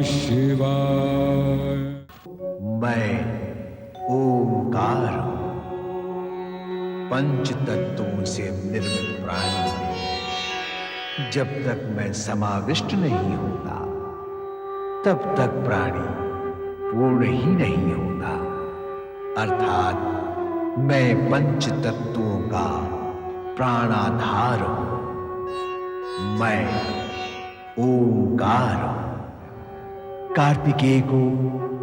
शिवाय। मैं ओंकार हूं। पंच तत्वों से निर्मित प्राणी में जब तक मैं समाविष्ट नहीं होता, तब तक प्राणी पूर्ण ही नहीं होता। अर्थात मैं पंच तत्वों का प्राणाधार हूं। मैं ओंकार हूं। कार्तिकेय को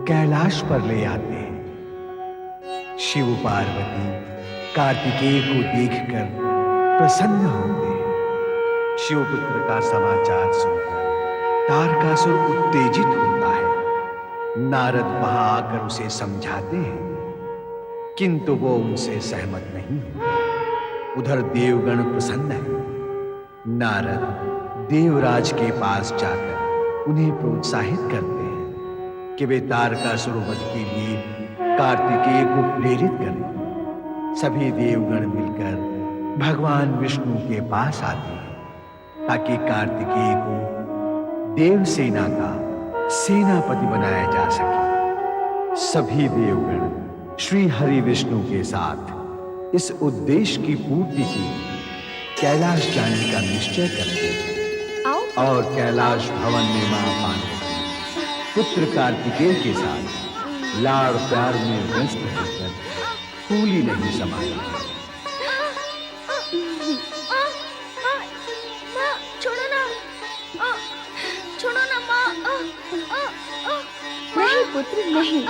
कैलाश पर ले आते हैं। शिव पार्वती कार्तिकेय को देखकर प्रसन्न होते हैं। शिवपुत्र का समाचार सुनकर तारकासुर उत्तेजित होता है। नारद वहां आकर उसे समझाते हैं, किंतु वो उनसे सहमत नहीं होता। उधर देवगण प्रसन्न है। नारद देवराज के पास जाकर उन्हें प्रोत्साहित करते हैं कि वे तारकासुर वध के लिए कार्तिकेय को प्रेरित करें। सभी देवगण मिलकर भगवान विष्णु के पास आते हैं ताकि कार्तिकेय को देवसेना का सेनापति बनाया जा सके। सभी देवगण श्री हरि विष्णु के साथ इस उद्देश्य की पूर्ति के लिए कैलाश जाने का निश्चय करते हैं और कैलाश भवन में मां पार्वती पुत्र कार्तिकेय के साथ लाड़ प्यार में व्यस्त होकर फूली नहीं समाई। छोड़ो ना माँ। नहीं पुत्र नहीं,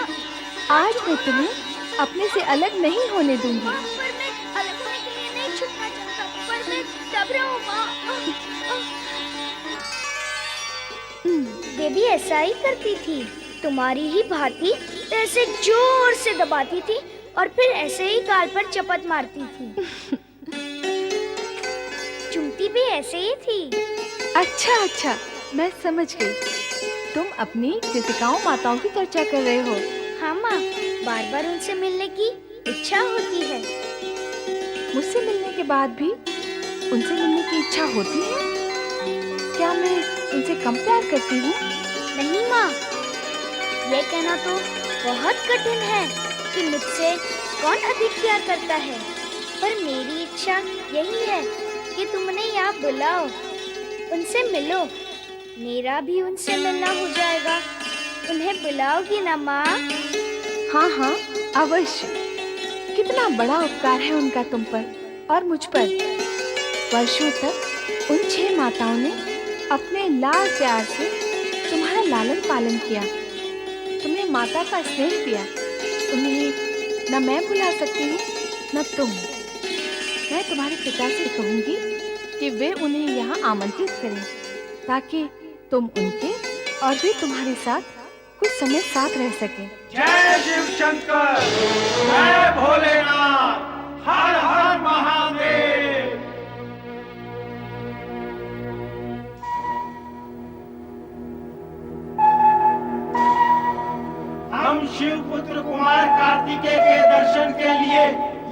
आज मैं तुम्हें अपने से अलग नहीं होने दूंगी। पर मैं अलग होने के लिए नहीं छूटना चाहता, पर मैं दब रहा हूँ माँ। देवी ऐसा ही करती थी, तुम्हारी ही भांति ऐसे जोर से दबाती थी और फिर ऐसे ही गाल पर चपत मारती थी। चुमती भी ऐसे ही थी। अच्छा, मैं समझ गई। तुम अपनी कृतिकाओं माताओं की चर्चा कर रहे हो। हाँ माँ, बार बार उनसे मिलने की इच्छा होती है। मुझसे मिलने के बाद भी उनसे मिलने की इच्छा होती है? क्या मैं उनसे कम प्यार करती हूँ? नहीं माँ, ये कहना तो बहुत कठिन है कि मुझसे कौन अधिक प्यार करता है। पर मेरी इच्छा यही है कि तुम उन्हें यहाँ बुलाओ, उनसे मिलो। मेरा भी उनसे मिलना हो जाएगा। उन्हें बुलाओगी ना माँ? हाँ, अवश्य। कितना बड़ा उपकार है उनका तुम पर और मुझ पर। वर्षों तक उन 6 माताओं ने अपने लाड प्यार से तुम्हारा लालन पालन किया, तुम्हें माता का स्नेह दिया। उन्हें न मैं भुला सकती हूँ न तुम। मैं तुम्हारे पिता से कहूँगी कि वे उन्हें यहाँ आमंत्रित करें ताकि तुम उनके और वे तुम्हारे साथ कुछ समय साथ रह सकें। जय शिव शंकर, जय भोलेनाथ, हर हर महादेव। हम शिव पुत्र कुमार कार्तिकेय के दर्शन के लिए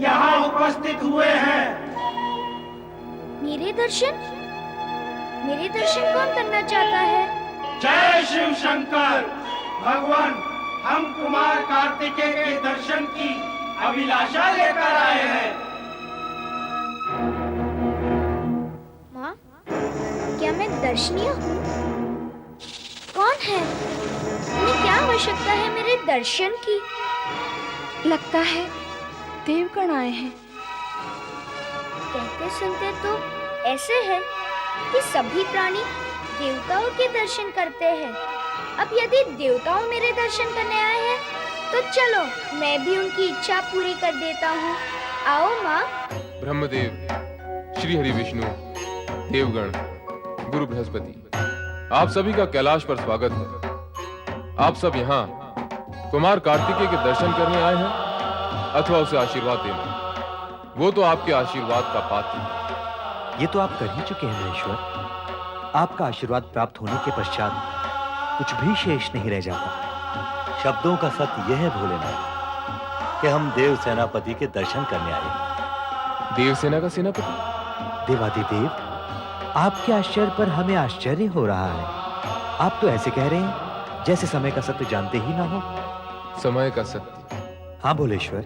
यहाँ उपस्थित हुए हैं। मेरे दर्शन कौन करना चाहता है? जय शिव शंकर। भगवान, हम कुमार कार्तिकेय के दर्शन की अभिलाषा लेकर आए हैं। माँ, क्या मैं दर्शनीय हूँ? कौन है? उन्हें क्या आवश्यकता है मेरे दर्शन की? लगता है देवगण आए हैं। कहते सुनते तो ऐसे है कि सभी प्राणी देवताओं के दर्शन करते हैं। अब यदि देवताओं मेरे दर्शन करने आए हैं तो चलो मैं भी उनकी इच्छा पूरी कर देता हूँ। आओ माँ। ब्रह्मदेव, श्री हरि विष्णु, देवगण, गुरु बृहस्पति, आप सभी का कैलाश पर स्वागत है। आप सब यहाँ कुमार कार्तिकेय के दर्शन करने आए हैं अथवा उसे आशीर्वाद देने। वो तो आपके आशीर्वाद का पात्र है। ये तो आप कर ही चुके हैं महेश्वर। आपका आशीर्वाद प्राप्त होने के पश्चात कुछ भी शेष नहीं रह जाता। शब्दों का सत्य यह है भोलेनाथ कि हम देव सेनापति के दर्शन करने आए। देवसेना का सेनापति? देवादिदेव, आपके आश्चर्य पर हमें आश्चर्य हो रहा है। आप तो ऐसे कह रहे हैं जैसे समय का सत्य जानते ही ना हो। समय का सत्य। हाँ भोलेश्वर,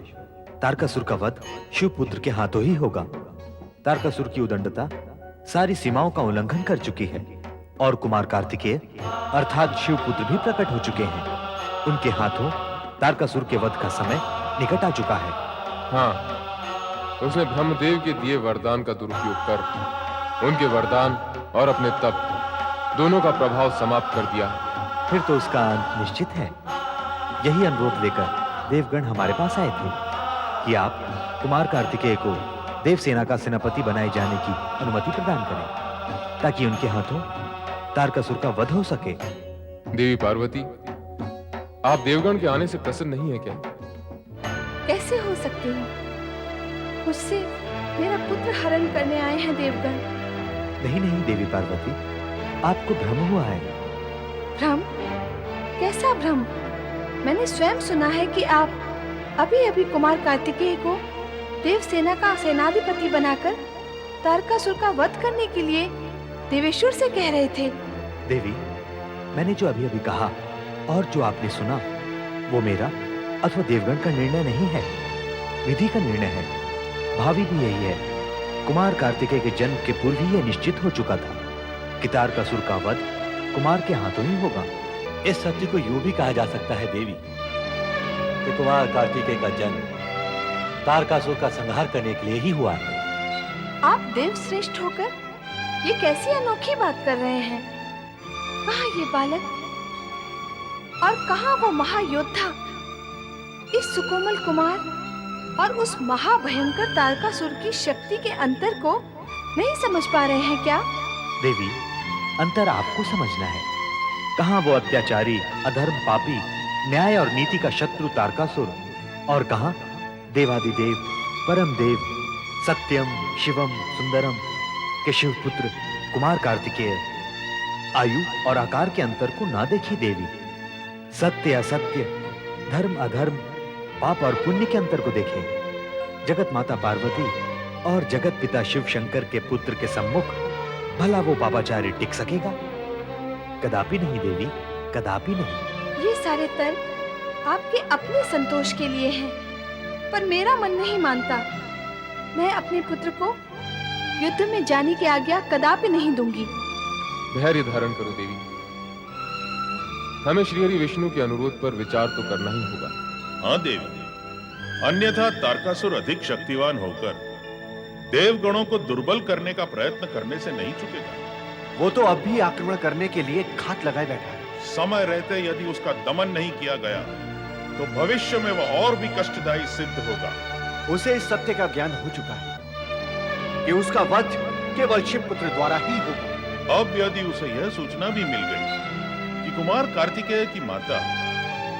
तारकासुर का वध शिवपुत्र के हाथों ही होगा। तारकासुर की उदंडता सारी सीमाओं का उल्लंघन कर चुकी है और कुमार कार्तिकेय अर्थात शिवपुत्र भी प्रकट हो चुके हैं। उनके हाथों तारकासुर के वध का समय निकट आ चुका है। हाँ, उसने ब्रह्मदेव के दिए वरदान का दुरुपयोग कर उनके वरदान और अपने तप दोनों का प्रभाव समाप्त कर दिया। फिर तो उसका अंत निश्चित है। यही अनुरोध लेकर देवगण हमारे पास आए थे कि आप कुमार कार्तिकेय को देवसेना का सेनापति बनाए जाने की अनुमति प्रदान करें ताकि उनके हाथों तारकासुर का वध हो सके। देवी पार्वती, आप देवगण के आने से प्रसन्न नहीं है क्या? कैसे हो सकती हूँ? मुझसे मेरा पुत्र हरण करने आए हैं देवगण। नहीं नहीं देवी पार्वती, आपको भ्रम हुआ है। भ्रम? कैसा भ्रम? मैंने स्वयं सुना है कि आप अभी अभी कुमार कार्तिकेय को देवसेना का सेनाधिपति बनाकर तारकासुर का वध करने के लिए देवेश्वर से कह रहे थे। देवी, मैंने जो अभी अभी कहा और जो आपने सुना वो मेरा अथवा देवगण का निर्णय नहीं है, विधि का निर्णय है। भावी भी यही है। कुमार कार्तिकेय के जन्म के पूर्व ही यह निश्चित हो चुका था कि तारकासुर का वध कुमार के हाथों ही होगा। इस सत्य को यूं भी कहा जा सकता है देवी कि कुमार कार्तिकेय का जन्म तारकासुर का संहार करने के लिए ही हुआ है। आप देव श्रेष्ठ होकर ये कैसी अनोखी बात कर रहे हैं? कहाँ ये बालक और कहाँ वो महायोद्धा इस सुकोमल कुमार और उस महाभयंकर तारकासुर की शक्ति के अंतर को नहीं समझ पा रहे हैं क्या? देवी, अंतर आपको समझना है। कहाँ वो अत्याचारी, अधर्म, पापी, न्याय और नीति का शत्रु तारकासुर और कहाँ देवादिदेव, परम देव, सत्यम, शिवम, सुंदरम के शिवपुत्र कुमार कार्तिकेय। आयु और आकार के अंतर को ना देखी देवी, सत्य असत्य, धर्म अधर्म, पाप और पुण्य के अंतर को देखें। जगत माता पार्वती और जगत पिता शिव शंकर के पुत्र के सम्मुख भला वो पापाचारी टिक सकेगा? कदापि नहीं देवी, कदापि नहीं। ये सारे तर्क आपके अपने संतोष के लिए हैं, पर मेरा मन नहीं मानता। मैं अपने पुत्र को युद्ध में जाने की आज्ञा कदापि नहीं दूंगी। धैर्य धारण करो देवी, हमें श्री हरि विष्णु के अनुरोध पर विचार तो करना ही होगा। हाँ देवी, अन्यथा तारकासुर अधिक शक्तिवान होकर देवगणों को दुर्बल करने का प्रयत्न करने से नहीं चुकेगा। वो तो अब भी आक्रमण करने के लिए घात लगाए बैठा है। समय रहते यदि उसका दमन नहीं किया गया तो भविष्य में वह और भी कष्टदायी सिद्ध होगा। उसे इस सत्य का ज्ञान हो चुका है कि उसका वध केवल शिवपुत्र द्वारा ही होगा। अब यदि उसे यह सूचना भी मिल गई कि कुमार कार्तिकेय की माता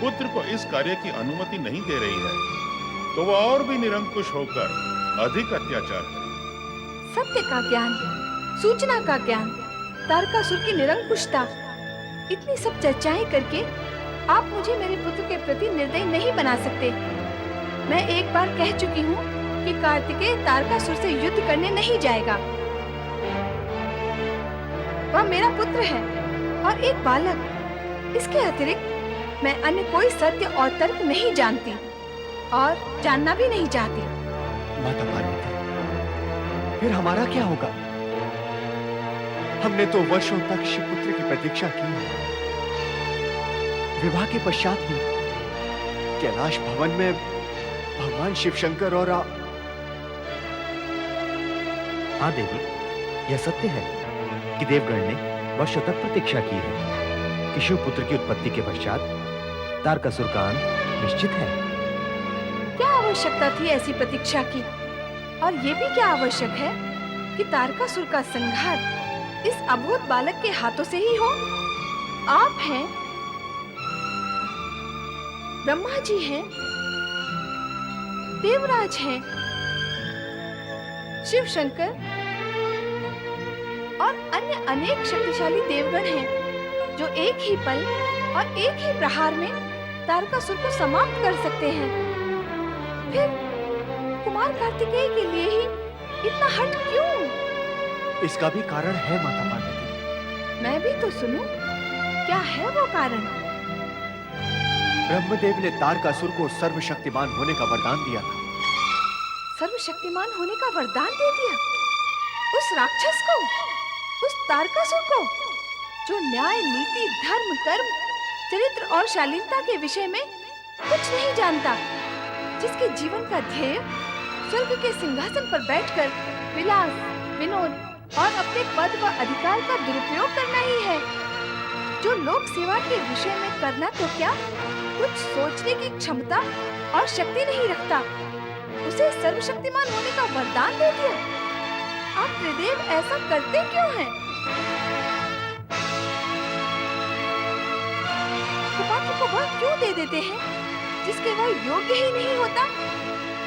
पुत्र को इस कार्य की अनुमति नहीं दे रही है, तो वह और भी निरंकुश होकर अधिक अत्याचार करेगा। सत्य का ज्ञान, सूचना का ज्ञान, तारकासुर की निरंकुशता, इतनी सब चर्चाएं करके आप मुझे मेरे पुत्र के प्रति निर्दयी नहीं बना सकते। मैं एक बार कह चुकी हूँ कि कार्तिकेय तारकासुर से युद्ध करने नहीं जाएगा। वह मेरा पुत्र है और एक बालक। इसके अतिरिक्त मैं अन्य कोई सत्य और तर्क नहीं जानती और जानना भी नहीं चाहती। माता पार्वती, फिर हमारा क्या होगा? हमने तो वर्षों तक शिवपुत्र की प्रतीक्षा की है। विवाह के पश्चात ही कैलाश भवन में भगवान शिव शंकर और हाँ देवी, यह सत्य है कि देवगण ने वर्षों तक प्रतीक्षा की है कि शिवपुत्र की उत्पत्ति के पश्चात तारकासुर का अंत निश्चित है। क्या आवश्यकता थी ऐसी प्रतीक्षा की? और ये भी क्या आवश्यक है कि तारकासुर का संहार इस अबोध बालक के हाथों से ही हो? आप हैं, ब्रह्मा जी हैं, देवराज हैं, शिव शंकर और अन्य अनेक शक्तिशाली देवगण हैं जो एक ही पल और एक ही प्रहार में तारकासुर को समाप्त कर सकते हैं। फिर कुमार कार्तिकेय के लिए ही इतना हठ क्यों? इसका भी कारण है माता पार्वती। मैं भी तो सुनूं, क्या है वो कारण? ब्रह्मदेव ने तारकासुर को सर्वशक्तिमान होने का वरदान दिया था। सर्वशक्तिमान होने का वरदान दे दिया उस राक्षस को, उस तारकासुर को, जो न्याय, नीति, धर्म, कर्म, चरित्र और शालीनता के विषय में कुछ नहीं जानता, जिसके जीवन का ध्येय स्वर्ग के सिंहासन पर बैठकर विलास, विनोद और अपने पद व अधिकार का दुरुपयोग करना ही है, जो लोक सेवा के विषय में करना तो क्या, कुछ सोचने की क्षमता और शक्ति नहीं रखता, उसे सर्वशक्तिमान होने का वरदान दे दिया। आप त्रिदेव ऐसा करते क्यों हैं? कुपात्र को वह क्यों दे देते हैं जिसके वह योग्य ही नहीं होता,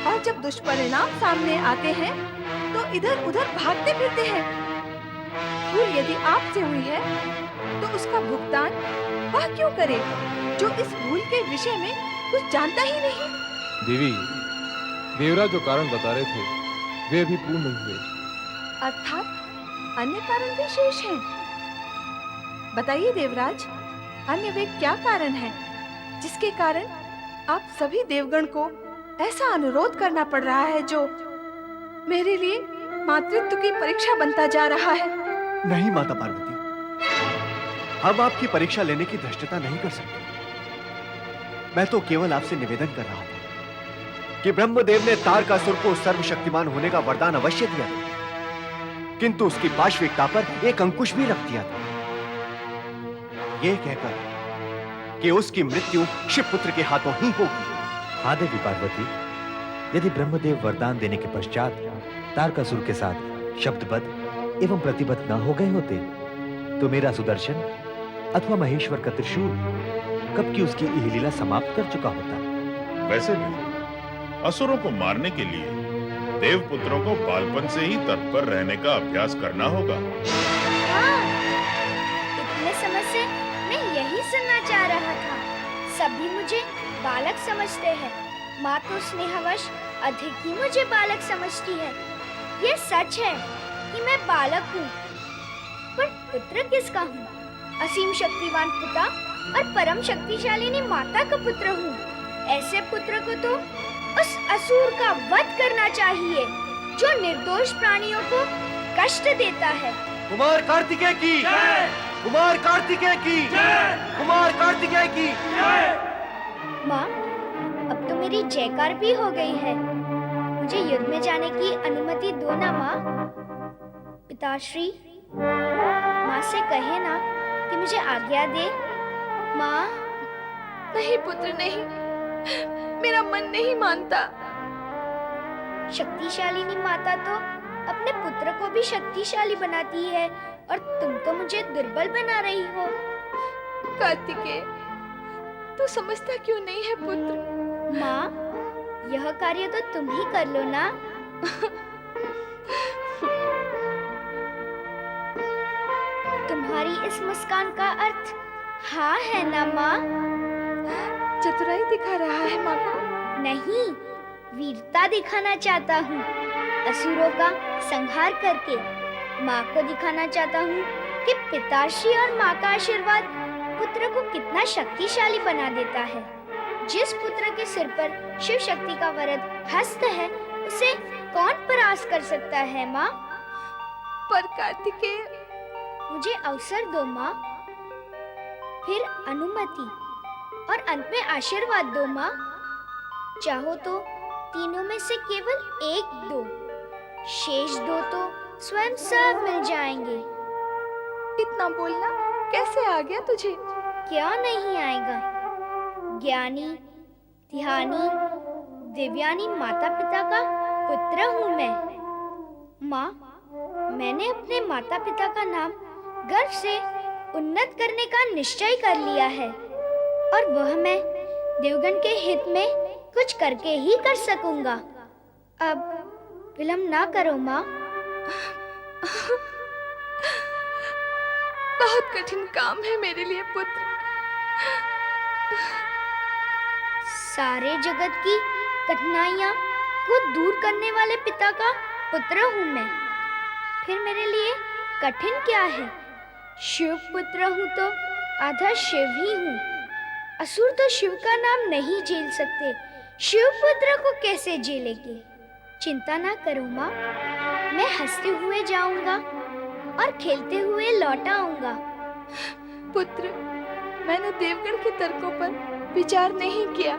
और जब दुष्परिणाम सामने आते हैं तो इधर उधर भागते फिरते हैं। भूल यदि आपसे हुई है तो उसका भुगतान वह क्यों करे जो इस भूल के विषय में कुछ जानता ही नहीं। देवी, देवराज जो कारण बता रहे थे वे अभी पूर्ण नहीं हुए। अर्थात अन्य कारण भी शेष हैं। बताइए देवराज, अन्य वे क्या कारण हैं जिसके कारण आप सभी देवगण को ऐसा अनुरोध करना पड़ रहा है जो मेरे लिए मातृत्व की परीक्षा बनता जा रहा है? नहीं माता पार्वती, हम आपकी परीक्षा लेने की धृष्टता नहीं कर सकते। मैं तो केवल आपसे निवेदन कर रहा था कि ब्रह्मदेव ने तारकासुर को सर्वशक्तिमान होने का वरदान अवश्य दिया था, किंतु उसकी पाशविकता पर एक अंकुश भी रख दिया था, यह कहकर कि उसकी मृत्यु शिवपुत्र के हाथों ही होगी। हाँ देवी पार्वती, यदि ब्रह्मदेव वरदान देने के पश्चात तारकासुर के साथ शब्दबद्ध एवं प्रतिबद्ध न हो गए होते तो मेरा सुदर्शन अथवा महेश्वर का त्रिशूल कब की उसकी यह लीला समाप्त कर चुका होता। वैसे भी असुरों को मारने के लिए देवपुत्रों को बालपन से ही तत्पर रहने का अभ्यास करना होगा। हाँ, इतने समय से मैं यही सुनना चाह रहा था। सभी मुझे बालक समझते हैं, माँ तो स्नेहवश अधिक ही मुझे बालक समझती है। ये सच है कि मैं बालक हूँ, पर पुत्र किसका हूँ? असीम शक्तिवान पिता और परम शक्तिशालिनी माता का पुत्र हूँ। ऐसे पुत्र को तो उस असुर का वध करना चाहिए जो निर्दोष प्राणियों को कष्ट देता है। कुमार कार्तिकेय की जय! कुमार कार्तिकेय की जय! कुमार कार्तिकेय की जय! माँ, अब तो मेरी जयकार भी हो गई है। मुझे युद्ध में जाने की अनुमति दो ना माँ। पिताश्री, माँ से कहे ना कि मुझे आज्ञा दे। माँ। नहीं पुत्र, नहीं, मेरा मन नहीं मानता। शक्तिशालिनी माता तो अपने पुत्र को भी शक्तिशाली बनाती है और तुम तो मुझे दुर्बल बना रही हो। कार्तिकेय, तू समझता क्यों नहीं है पुत्र? माँ, यह कार्य तो तुम ही कर लो ना। तुम्हारी इस मुस्कान का अर्थ हाँ है ना माँ? चतुराई दिखा रहा है माँ को? नहीं, वीरता दिखाना चाहता हूँ। असुरों का संहार करके माँ को दिखाना चाहता हूँ कि पिताश्री और माँ का आशीर्वाद पुत्र को कितना शक्तिशाली बना देता है। जिस पुत्र के सिर पर शिव शक्ति का वरद हस्त है, उसे कौन परास्त कर सकता है माँ? पर कार्तिकेय, मुझे अवसर दो माँ, फिर अनुमति और अंत में आशीर्वाद दो माँ। चाहो तो तीनों में से केवल एक दो, शेष दो तो स्वयं सब मिल जाएंगे। इतना बोलना कैसे आ गया तुझे? क्या नहीं आएगा? ज्ञानी, ध्यानी, दिव्यानी माता पिता का पुत्र हूँ मैं। माँ, मैंने अपने माता पिता का नाम गर्व से उन्नत करने का निश्चय कर लिया है, और वह मैं देवगण के हित में कुछ करके ही कर सकूंगा। अब विलंब ना करो माँ। बहुत कठिन काम है मेरे लिए पुत्र। सारे जगत की कठिनाइयाँ को दूर करने वाले पिता का पुत्र हूँ मैं। फिर मेरे लिए कठिन क्या है? शिव पुत्र हूँ तो आधा शिव ही हूँ। असुर तो शिव का नाम नहीं झेल सकते, शिवपुत्र को कैसे झेलेंगे? चिंता ना करो माँ, मैं हंसते हुए जाऊंगा और खेलते हुए लौट आऊंगा। पुत्र, मैंने देवगण के तर्कों पर विचार नहीं किया,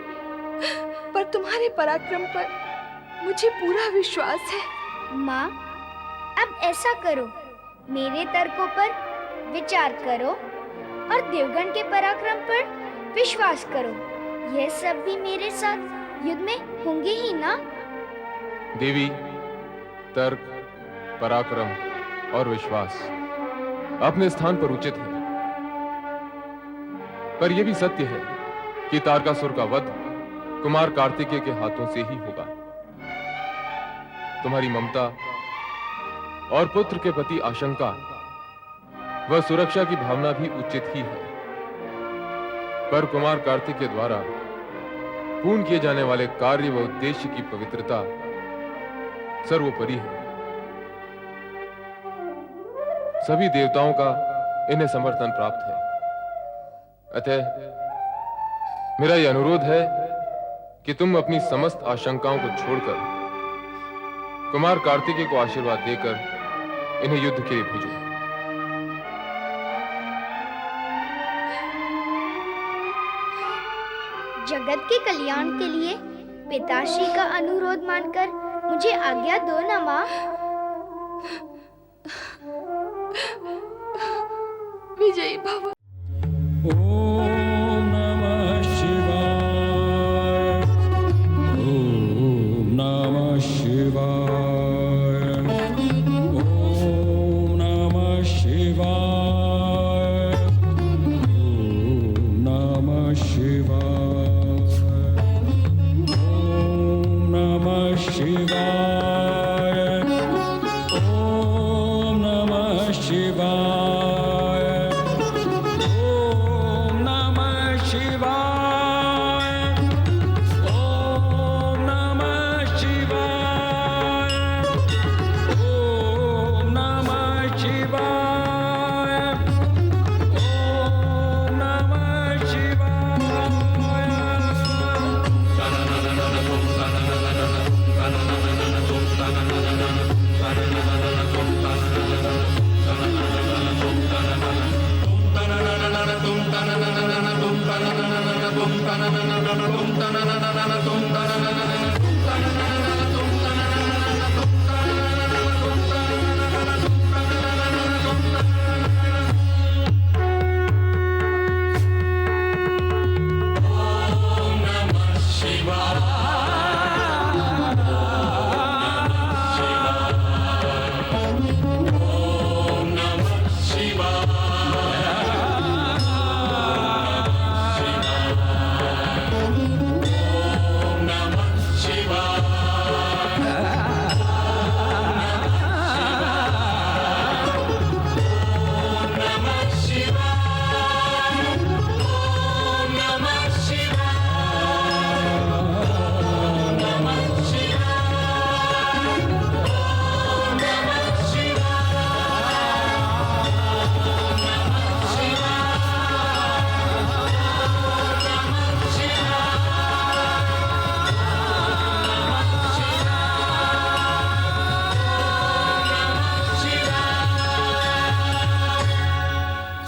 पर तुम्हारे पराक्रम पर मुझे पूरा विश्वास है। माँ, अब ऐसा करो, मेरे तर्कों पर विचार करो और देवगण के पराक्रम पर विश्वास करो। यह सब भी मेरे साथ युद्ध में होंगे ही ना? देवी, तर्क, पराक्रम और विश्वास अपने स्थान पर उचित है, पर यह भी सत्य है कि तारकासुर का वध कुमार कार्तिकेय के हाथों से ही होगा। तुम्हारी ममता और पुत्र के प्रति आशंका व सुरक्षा की भावना भी उचित ही है, पर कुमार कार्तिकेय द्वारा पूर्ण किए जाने वाले कार्य व उद्देश्य की पवित्रता सर्वोपरि है। सभी देवताओं का इन्हें समर्थन प्राप्त है। अतः मेरा यह अनुरोध है कि तुम अपनी समस्त आशंकाओं को छोड़कर कुमार कार्तिकेय को आशीर्वाद देकर इन्हें युद्ध के लिए भेजो। जगत के कल्याण के लिए पिताश्री का अनुरोध मानकर मुझे आज्ञा दो ना माँ। विजयी भव। ओम नमः शिवाय। ओम नमः शिवाय। ओम नमः शिवाय। ओम नमः शिवाय। ओम नमः शिवाय। ओम नमः शिवाय। ओम नमः शिवाय। ओम नमः शिवाय। ओम नमः शिवाय। ओम नमः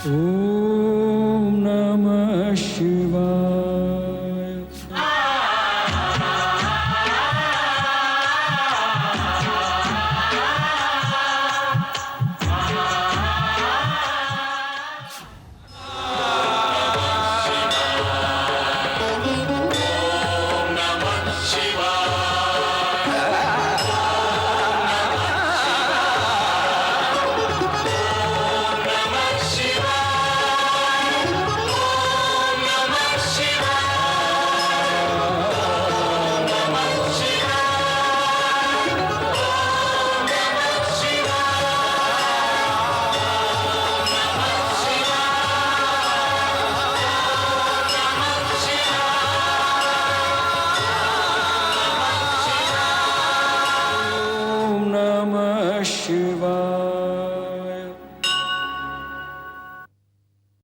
ओम नमः शिवाय।